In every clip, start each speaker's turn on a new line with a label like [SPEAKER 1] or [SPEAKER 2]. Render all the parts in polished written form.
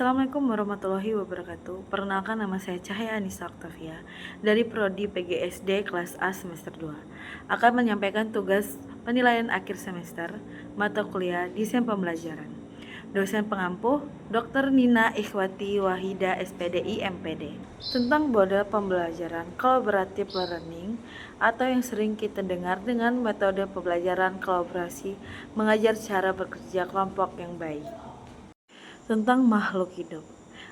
[SPEAKER 1] Assalamualaikum warahmatullahi wabarakatuh. Perkenalkan, nama saya Cahaya Anissa Octavia dari Prodi PGSD kelas A semester 2. Akan menyampaikan tugas penilaian akhir semester mata kuliah Desain Pembelajaran. Dosen pengampu Dr. Nina Ikhwati Wahida SPDI MPD. Tentang model pembelajaran collaborative learning atau yang sering kita dengar dengan metode pembelajaran kolaborasi mengajar cara bekerja kelompok yang baik. Tentang makhluk hidup.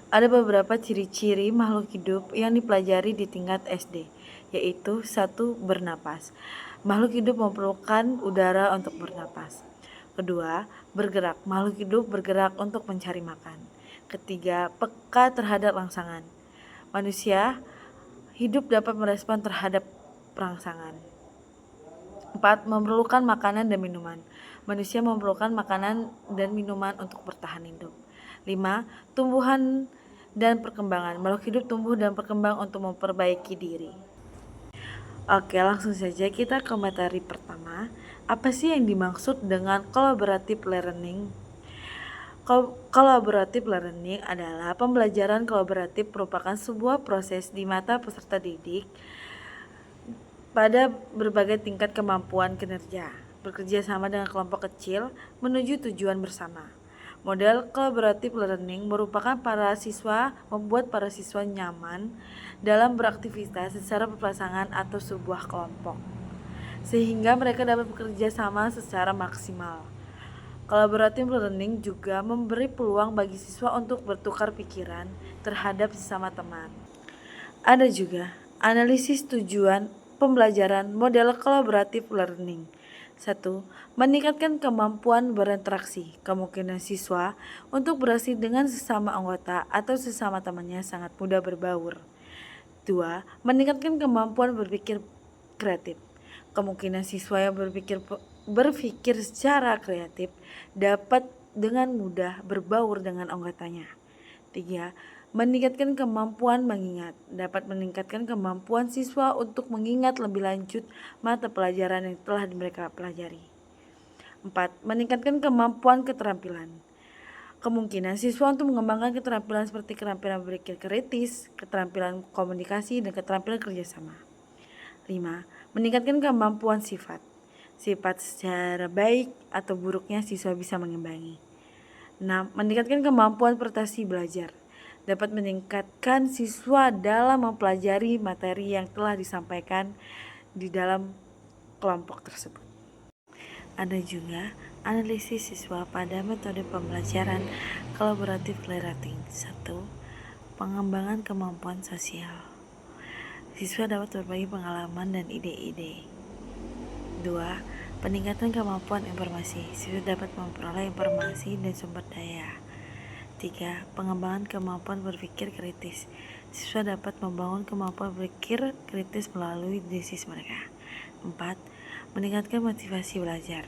[SPEAKER 1] Ada beberapa ciri-ciri makhluk hidup yang dipelajari di tingkat SD, yaitu 1. Bernapas. Makhluk hidup memerlukan udara untuk bernapas. Kedua, bergerak. Makhluk hidup bergerak untuk mencari makan. Ketiga, peka terhadap rangsangan. Manusia hidup dapat merespon terhadap rangsangan. 4. Memerlukan makanan dan minuman. Manusia memerlukan makanan dan minuman untuk bertahan hidup. 5. Tumbuhan dan perkembangan. Makhluk hidup tumbuh dan berkembang untuk memperbaiki diri. Oke, langsung saja kita ke materi pertama. Apa sih yang dimaksud dengan collaborative learning? Collaborative learning adalah pembelajaran kolaboratif merupakan sebuah proses di mata peserta didik pada berbagai tingkat kemampuan kinerja, bekerja sama dengan kelompok kecil menuju tujuan bersama. Model collaborative learning merupakan membuat para siswa nyaman dalam beraktivitas secara berpasangan atau sebuah kelompok, sehingga mereka dapat bekerja sama secara maksimal. Collaborative learning juga memberi peluang bagi siswa untuk bertukar pikiran terhadap sesama teman. Ada juga analisis tujuan pembelajaran model collaborative learning. 1. Meningkatkan kemampuan berinteraksi. Kemungkinan siswa untuk berasing dengan sesama anggota atau sesama temannya sangat mudah berbaur. 2. Meningkatkan kemampuan berpikir kreatif. Kemungkinan siswa yang berpikir secara kreatif dapat dengan mudah berbaur dengan anggotanya. 3. Meningkatkan kemampuan mengingat. Dapat meningkatkan kemampuan siswa untuk mengingat lebih lanjut mata pelajaran yang telah mereka pelajari. 4. Meningkatkan kemampuan keterampilan. Kemungkinan siswa untuk mengembangkan keterampilan seperti keterampilan berpikir kritis, keterampilan komunikasi, dan keterampilan kerjasama. 5. Meningkatkan kemampuan sifat. Sifat secara baik atau buruknya siswa bisa mengimbangi. 6. Meningkatkan kemampuan prestasi belajar. Dapat meningkatkan siswa dalam mempelajari materi yang telah disampaikan di dalam kelompok tersebut. Ada juga analisis siswa pada metode pembelajaran collaborative learning. 1. Pengembangan kemampuan sosial. Siswa dapat berbagi pengalaman dan ide-ide. 2. Peningkatan kemampuan informasi. Siswa dapat memperoleh informasi dan sumber daya. 3. Pengembangan kemampuan berpikir kritis. Siswa dapat membangun kemampuan berpikir kritis melalui diagnosis mereka. 4. Meningkatkan motivasi belajar.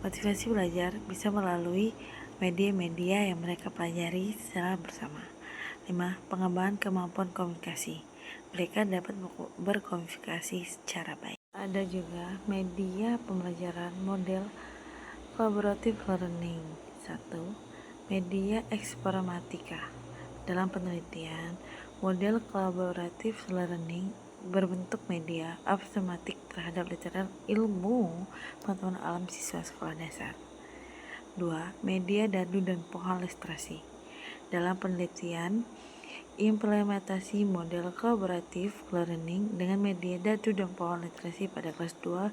[SPEAKER 1] Motivasi belajar bisa melalui media-media yang mereka pelajari secara bersama. 5. Pengembangan kemampuan komunikasi. Mereka dapat berkomunikasi secara baik. Ada juga media pembelajaran model collaborative learning. 1. Media eksperimatika. Dalam penelitian, model collaborative learning berbentuk media eksperimatik terhadap literal ilmu pengetahuan alam siswa sekolah dasar. 2. Media dadu dan pohon ilustrasi. Dalam penelitian, implementasi model collaborative learning dengan media dadu dan pohon literasi pada kelas 2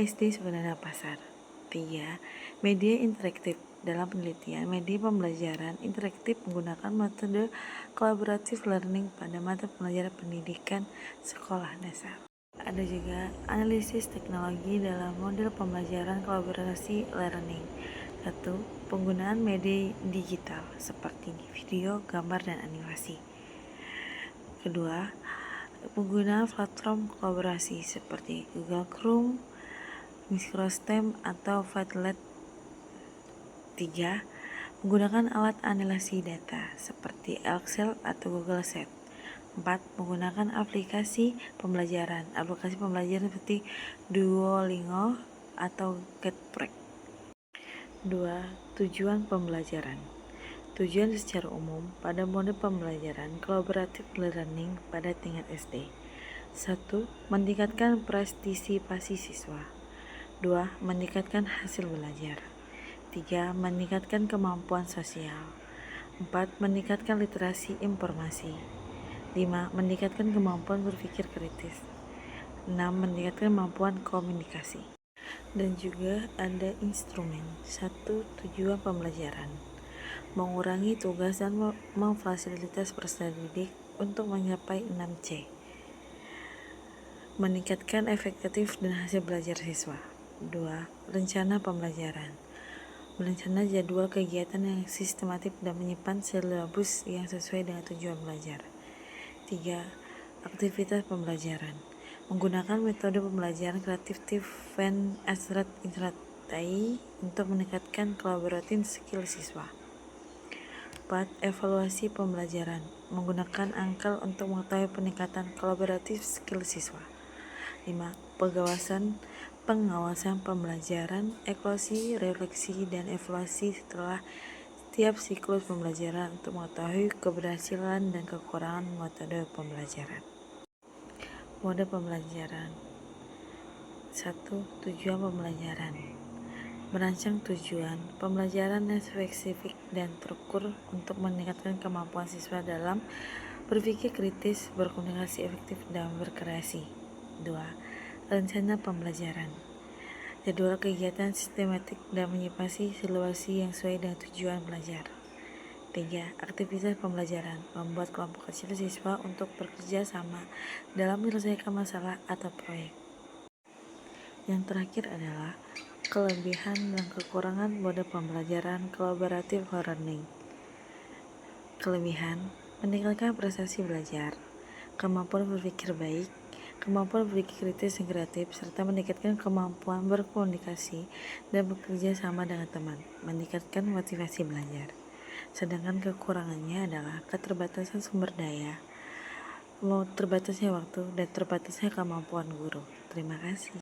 [SPEAKER 1] SD Sukadana Pasar. 3. Media interaktif. Dalam penelitian, media pembelajaran interaktif menggunakan metode collaborative learning pada mata pelajaran pendidikan sekolah dasar. Ada juga analisis teknologi dalam model pembelajaran kolaborasi learning. 1. Penggunaan media digital seperti video, gambar, dan animasi. Kedua, penggunaan platform kolaborasi seperti Google Chrome, Microsoft atau Padlet. 3. Menggunakan alat analisis data seperti Excel atau Google Sheet. 4. Menggunakan aplikasi pembelajaran seperti Duolingo atau GetPract. 2. Tujuan pembelajaran. Tujuan secara umum pada mode pembelajaran collaborative learning pada tingkat SD. 1. Meningkatkan partisipasi siswa. 2. Meningkatkan hasil belajar. 3. Meningkatkan kemampuan sosial. 4. Meningkatkan literasi informasi. 5. Meningkatkan kemampuan berpikir kritis. 6. Meningkatkan kemampuan komunikasi. Dan juga ada instrumen. 1. Tujuan pembelajaran. Mengurangi tugas dan memfasilitasi peserta didik untuk mencapai 6C. Meningkatkan efektif dan hasil belajar siswa. 2. Rencana pembelajaran. Berencana jadwal kegiatan yang sistematik dan menyimpan silabus yang sesuai dengan tujuan belajar. 3. Aktivitas pembelajaran. Menggunakan metode pembelajaran kreatif Van Asrat-Instratai untuk meningkatkan collaborative skill siswa. 4. Evaluasi pembelajaran. Menggunakan angka untuk mengetahui peningkatan collaborative skill siswa. 5. Pengawasan pembelajaran, evaluasi, refleksi, dan evaluasi setelah setiap siklus pembelajaran untuk mengetahui keberhasilan dan kekurangan metode pembelajaran. Mode pembelajaran. 1. Tujuan pembelajaran. Merancang tujuan pembelajaran yang spesifik dan terukur untuk meningkatkan kemampuan siswa dalam berpikir kritis, berkomunikasi efektif, dan berkreasi. 2. Rencana pembelajaran. Jadwal kegiatan sistematik dan menyimpan silabus yang sesuai dengan tujuan belajar. 3. Aktivitas pembelajaran. Membuat kelompok kecil siswa untuk bekerja sama dalam menyelesaikan masalah atau proyek. Yang terakhir adalah kelebihan dan kekurangan mode pembelajaran collaborative learning. Kelebihan: meningkatkan prestasi belajar, kemampuan berpikir baik, kemampuan berpikir kritis dan kreatif, serta meningkatkan kemampuan berkomunikasi dan bekerja sama dengan teman, meningkatkan motivasi belajar. Sedangkan kekurangannya adalah keterbatasan sumber daya, terbatasnya waktu, dan terbatasnya kemampuan guru. Terima kasih.